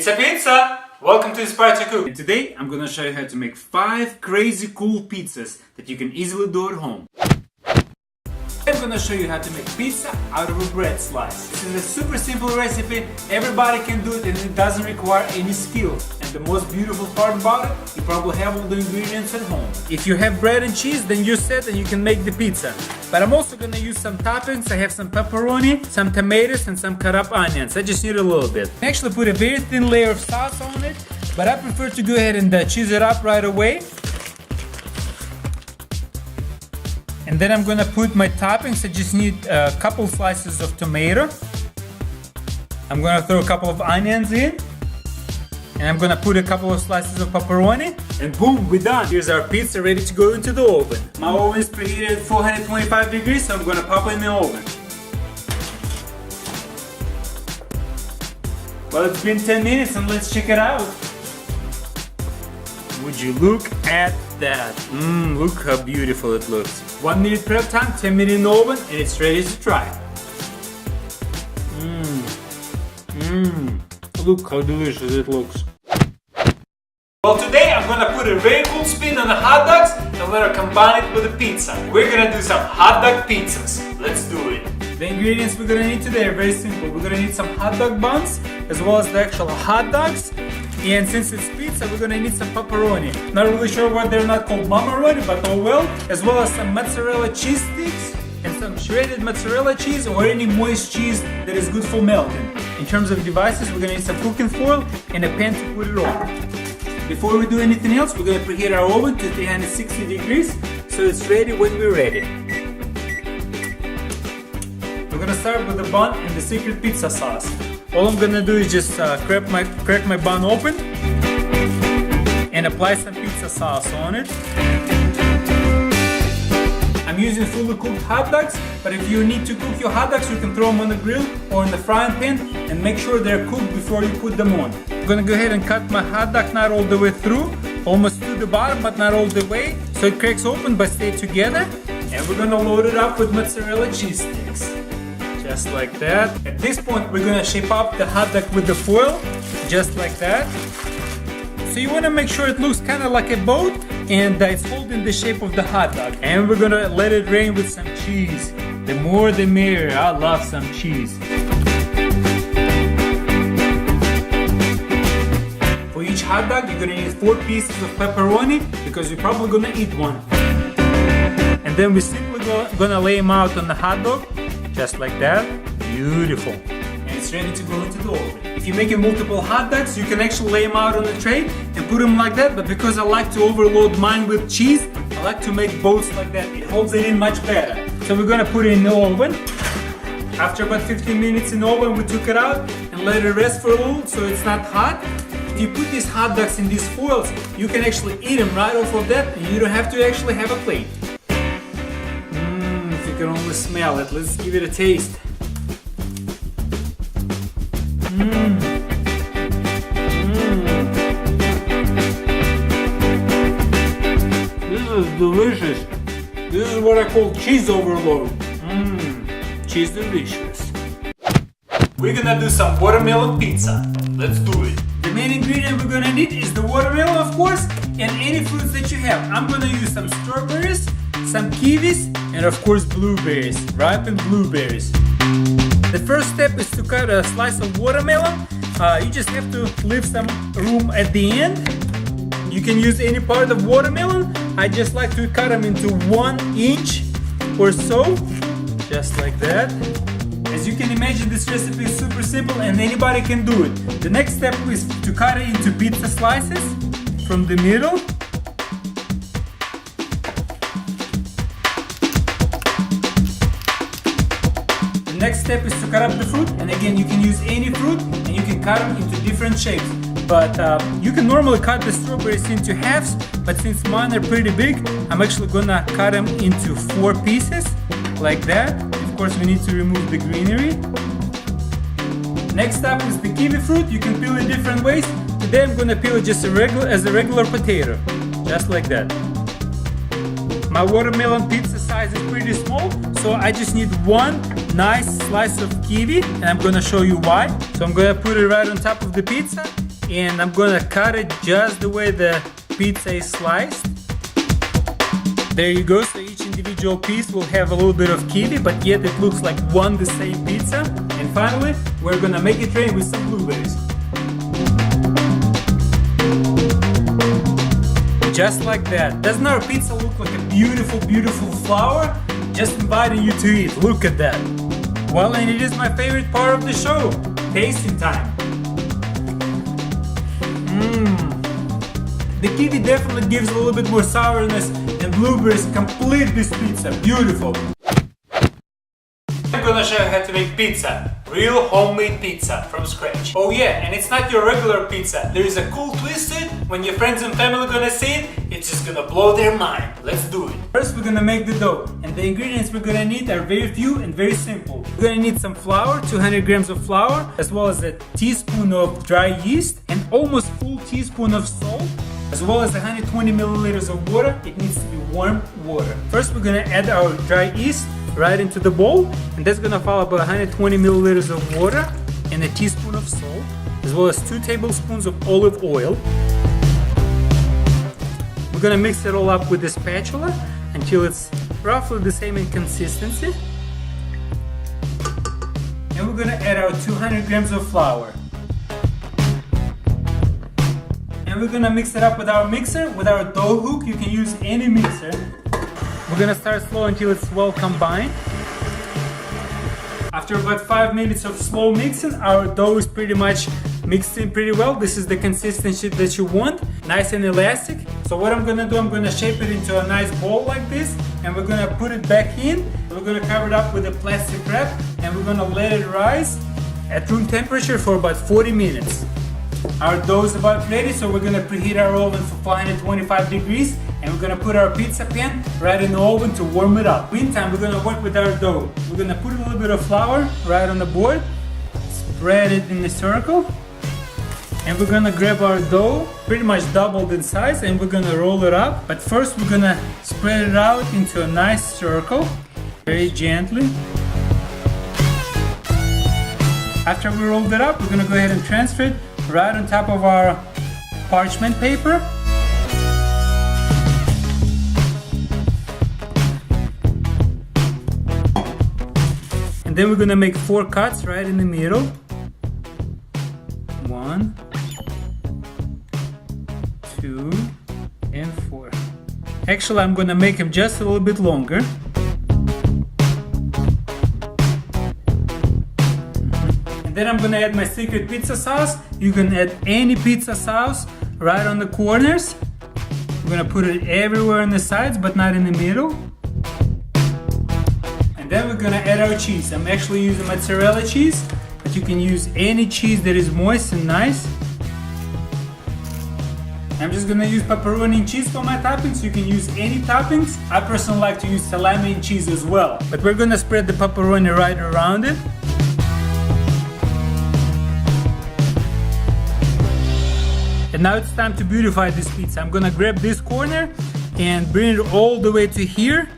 Pizza pizza! Welcome to Inspire to Cook. And today I'm gonna show you how to make 5 crazy cool pizzas that you can easily do at home. I'm gonna show you how to make pizza out of a bread slice. This is a super simple recipe, everybody can do it and it doesn't require any skill. And the most beautiful part about it, you probably have all the ingredients at home. If you have bread and cheese, then you're set and you can make the pizza. But I'm also gonna use some toppings. I have some pepperoni, some tomatoes and some cut up onions. I just need a little bit. I actually put a very thin layer of sauce on it, but I prefer to go ahead and cheese it up right away. And then I'm gonna put my toppings. I just need a couple slices of tomato. I'm gonna throw a couple of onions in. And I'm gonna put a couple of slices of pepperoni. And boom, we're done. Here's our pizza ready to go into the oven. My oven is preheated at 425 degrees, so I'm gonna pop it in the oven. Well, it's been 10 minutes and let's check it out. Would you look at that? Look how beautiful it looks. 1 minute prep time, 10 minutes in the oven, and it's ready to try. Look how delicious it looks. Well, today I'm gonna put a very cool spin on the hot dogs and we're gonna combine it with a pizza. We're gonna do some hot dog pizzas. Let's do it. The ingredients we're gonna need today are very simple. We're gonna need some hot dog buns as well as the actual hot dogs. And since it's pizza, we're gonna need some pepperoni. Not really sure why they're not called pepperoni, but oh well. As well as some mozzarella cheese sticks and some shredded mozzarella cheese or any moist cheese that is good for melting. In terms of devices, we're gonna need some cooking foil and a pan to put it on. Before we do anything else, we're gonna preheat our oven to 360 degrees so it's ready when we're ready. We're gonna start with the bun and the secret pizza sauce. All I'm gonna do is just crack my bun open and apply some pizza sauce on it. I'm using fully cooked hot dogs, but if you need to cook your hot dogs, you can throw them on the grill or in the frying pan and make sure they're cooked before you put them on. I'm gonna go ahead and cut my hot dog not all the way through, almost to the bottom, but not all the way, so it cracks open but stay together. And we're gonna load it up with mozzarella cheese sticks. Just like that. At this point, we're gonna shape up the hot dog with the foil, just like that. So you wanna make sure it looks kind of like a boat and it's holding the shape of the hot dog. And we're gonna let it rain with some cheese. The more the merrier. I love some cheese. For each hot dog, you're gonna need 4 pieces of pepperoni because you're probably gonna eat one. And then we're simply gonna lay them out on the hot dog. Just like that. Beautiful. And it's ready to go into the oven. If you're making multiple hot dogs, you can actually lay them out on the tray and put them like that, but because I like to overload mine with cheese, I like to make both like that. It holds it in much better. So we're gonna put it in the oven. After about 15 minutes in the oven, we took it out and let it rest for a little so it's not hot. If you put these hot dogs in these foils, you can actually eat them right off of that and you don't have to actually have a plate. You can only smell it. Let's give it a taste. This is delicious. This is what I call cheese overload. Cheese delicious. We're gonna do some watermelon pizza. Let's do it. The main ingredient we're gonna need is the watermelon, of course, and any fruits that you have. I'm gonna use some strawberries, some kiwis, and of course blueberries, ripened blueberries. The first step is to cut a slice of watermelon. You just have to leave some room at the end. You can use any part of watermelon. I just like to cut them into 1 inch or so, just like that. As you can imagine, this recipe is super simple and anybody can do it. The next step is to cut it into pizza slices from the middle. Next step is to cut up the fruit, and again you can use any fruit and you can cut them into different shapes. But you can normally cut the strawberries into halves, but since mine are pretty big, I'm actually gonna cut them into 4 pieces, like that. Of course we need to remove the greenery. Next up is the kiwi fruit. You can peel it different ways. Today I'm gonna peel it just as a regular potato, just like that. My watermelon pizza size is pretty small, so I just need 1 nice slice of kiwi, and I'm gonna show you why. So I'm gonna put it right on top of the pizza, and I'm gonna cut it just the way the pizza is sliced. There you go, so each individual piece will have a little bit of kiwi, but yet it looks like one the same pizza. And finally, we're gonna make it rain with some blueberries. Just like that. Doesn't our pizza look like a beautiful, beautiful flower? Just inviting you to eat. Look at that. Well, and it is my favorite part of the show. Tasting time. The kiwi definitely gives a little bit more sourness, and blueberries complete this pizza. Beautiful. I'm gonna show you how to make pizza. Real homemade pizza from scratch. Oh yeah, and it's not your regular pizza. There is a cool twist to it. When your friends and family are gonna see it, it's just gonna blow their mind. Let's do it. First we're gonna make the dough, and the ingredients we're gonna need are very few and very simple. We're gonna need some flour, 200 grams of flour, as well as a teaspoon of dry yeast, and almost full teaspoon of salt, as well as 120 milliliters of water. It needs to be warm water. First we're gonna add our dry yeast right into the bowl, and that's gonna follow by 120 milliliters of water and a teaspoon of salt, as well as 2 tablespoons of olive oil. We're gonna mix it all up with the spatula until it's roughly the same in consistency. And we're gonna add our 200 grams of flour. And we're gonna mix it up with our mixer, with our dough hook. You can use any mixer. We're gonna start slow until it's well combined. After about 5 minutes of slow mixing, our dough is pretty much mixed in pretty well. This is the consistency that you want, nice and elastic. So what I'm gonna do, I'm gonna shape it into a nice ball like this, and we're gonna put it back in. We're gonna cover it up with a plastic wrap, and we're gonna let it rise at room temperature for about 40 minutes. Our dough is about ready, so we're gonna preheat our oven for 425 degrees, and we're gonna put our pizza pan right in the oven to warm it up. Meantime, we're gonna work with our dough. We're gonna put a little bit of flour right on the board, spread it in a circle, and we're gonna grab our dough, pretty much doubled in size, and we're gonna roll it up. But first we're gonna spread it out into a nice circle, very gently. After we rolled it up, we're gonna go ahead and transfer it right on top of our parchment paper. And then we're gonna make 4 cuts right in the middle. 1, 2, and 4. Actually, I'm gonna make them just a little bit longer. And then I'm gonna add my secret pizza sauce. You can add any pizza sauce right on the corners. I'm gonna put it everywhere on the sides, but not in the middle. And then we're gonna add our cheese. I'm actually using mozzarella cheese, but you can use any cheese that is moist and nice. I'm just gonna use pepperoni and cheese for my toppings. You can use any toppings. I personally like to use salami and cheese as well. But we're gonna spread the pepperoni right around it. And now it's time to beautify this pizza. I'm gonna grab this corner and bring it all the way to here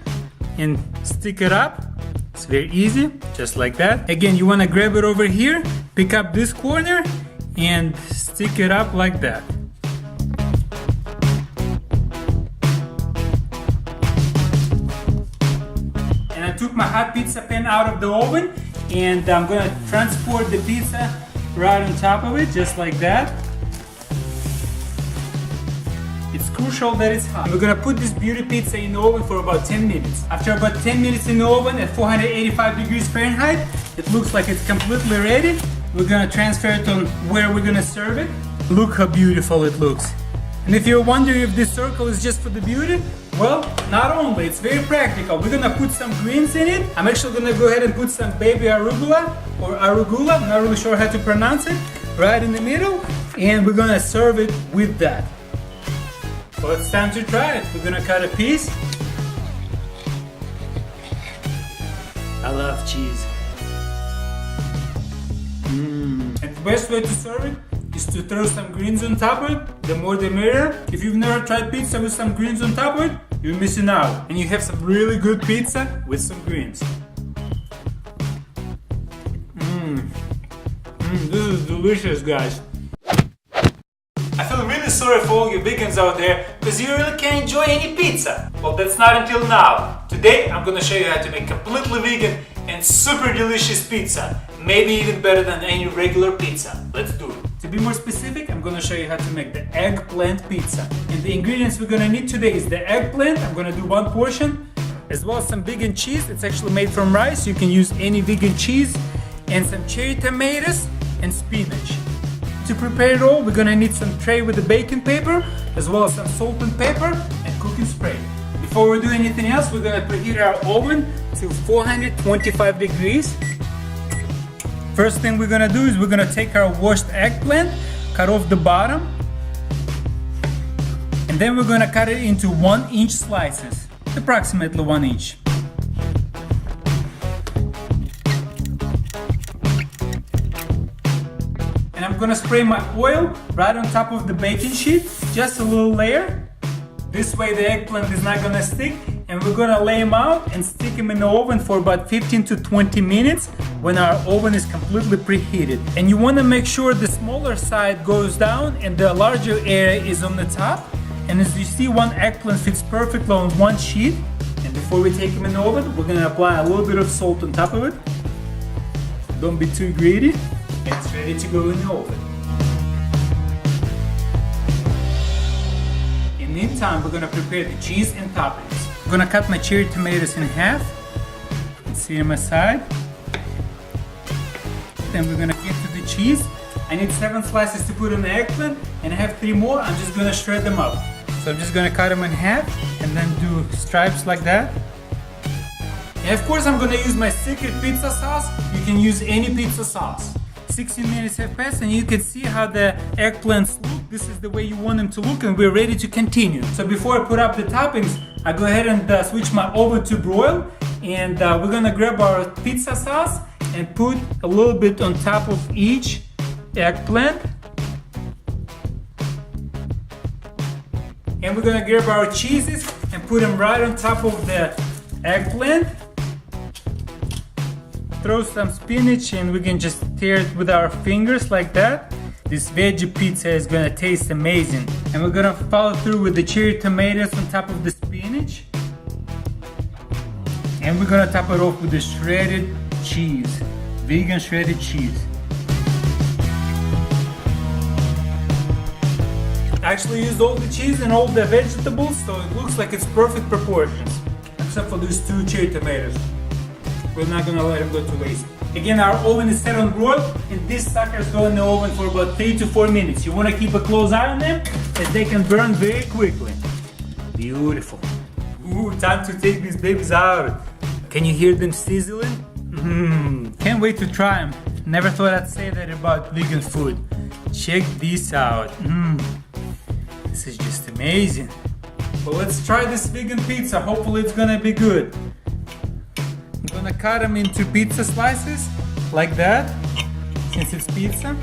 and stick it up. It's very easy, just like that. Again, you wanna grab it over here, pick up this corner and stick it up like that. And I took my hot pizza pan out of the oven, and I'm gonna transport the pizza right on top of it, just like that. It's crucial that it's hot. We're gonna put this beauty pizza in the oven for about 10 minutes. After about 10 minutes in the oven at 485 degrees Fahrenheit, it looks like it's completely ready. We're gonna transfer it on where we're gonna serve it. Look how beautiful it looks. And if you're wondering if this circle is just for the beauty, well, not only, it's very practical. We're gonna put some greens in it. I'm actually gonna go ahead and put some baby arugula, or arugula, I'm not really sure how to pronounce it, right in the middle. And we're gonna serve it with that. Well, it's time to try it. We're gonna cut a piece. I love cheese. And the best way to serve it is to throw some greens on top of it. The more the merrier. If you've never tried pizza with some greens on top of it, you're missing out. And you have some really good pizza with some greens. This is delicious, guys. really sorry for all you vegans out there, because you really can't enjoy any pizza. Well, that's not until now. Today, I'm gonna show you how to make completely vegan and super delicious pizza. Maybe even better than any regular pizza. Let's do it. To be more specific, I'm gonna show you how to make the eggplant pizza. And the ingredients we're gonna need today is the eggplant. I'm gonna do 1 portion, as well as some vegan cheese. It's actually made from rice. You can use any vegan cheese, and some cherry tomatoes and spinach. To prepare it all, we're gonna need some tray with the baking paper, as well as some salt and pepper and cooking spray. Before we do anything else, we're gonna preheat our oven to 425 degrees. First thing we're gonna do is we're gonna take our washed eggplant, cut off the bottom, and then we're gonna cut it into 1-inch slices, approximately 1 inch. And I'm gonna spray my oil right on top of the baking sheet, just a little layer. This way the eggplant is not gonna stick, and we're gonna lay them out and stick them in the oven for about 15 to 20 minutes when our oven is completely preheated. And you wanna make sure the smaller side goes down and the larger area is on the top. And as you see, one eggplant fits perfectly on one sheet. And before we take them in the oven, we're gonna apply a little bit of salt on top of it. Don't be too greedy. It's ready to go in the oven. In the meantime, we're gonna prepare the cheese and toppings. I'm gonna cut my cherry tomatoes in half and see them aside. Then we're gonna get to the cheese. I need 7 slices to put on the eggplant, and I have 3 more. I'm just gonna shred them up. So I'm just gonna cut them in half and then do stripes like that. And of course, I'm gonna use my secret pizza sauce. You can use any pizza sauce. 16 minutes have passed, and you can see how the eggplants look. This is the way you want them to look, and we're ready to continue. So before I put up the toppings, I go ahead and switch my oven to broil, and we're gonna grab our pizza sauce and put a little bit on top of each eggplant. And we're gonna grab our cheeses and put them right on top of the eggplant. Throw some spinach, and we can just tear it with our fingers like that. This veggie pizza is gonna taste amazing. And we're gonna follow through with the cherry tomatoes on top of the spinach. And we're gonna top it off with the shredded cheese, vegan shredded cheese. I actually used all the cheese and all the vegetables, so it looks like it's perfect proportions, except for these 2 cherry tomatoes. We're not gonna let them go to waste. Again, our oven is set on broil, and these suckers go in the oven for about 3 to 4 minutes. You wanna keep a close eye on them, as they can burn very quickly. Beautiful. Ooh, time to take these babies out. Can you hear them sizzling? Can't wait to try them. Never thought I'd say that about vegan food. Check this out. This is just amazing. Well, let's try this vegan pizza. Hopefully it's gonna be good. I'm gonna cut them into pizza slices, like that, since it's pizza.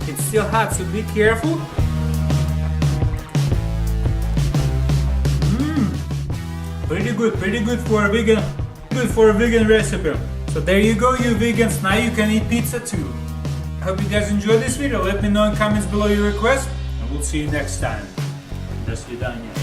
It's still hot, so be careful. Pretty good for a vegan recipe. So there you go, you vegans. Now you can eat pizza too. I hope you guys enjoyed this video. Let me know in comments below your requests, and we'll see you next time. До свидания.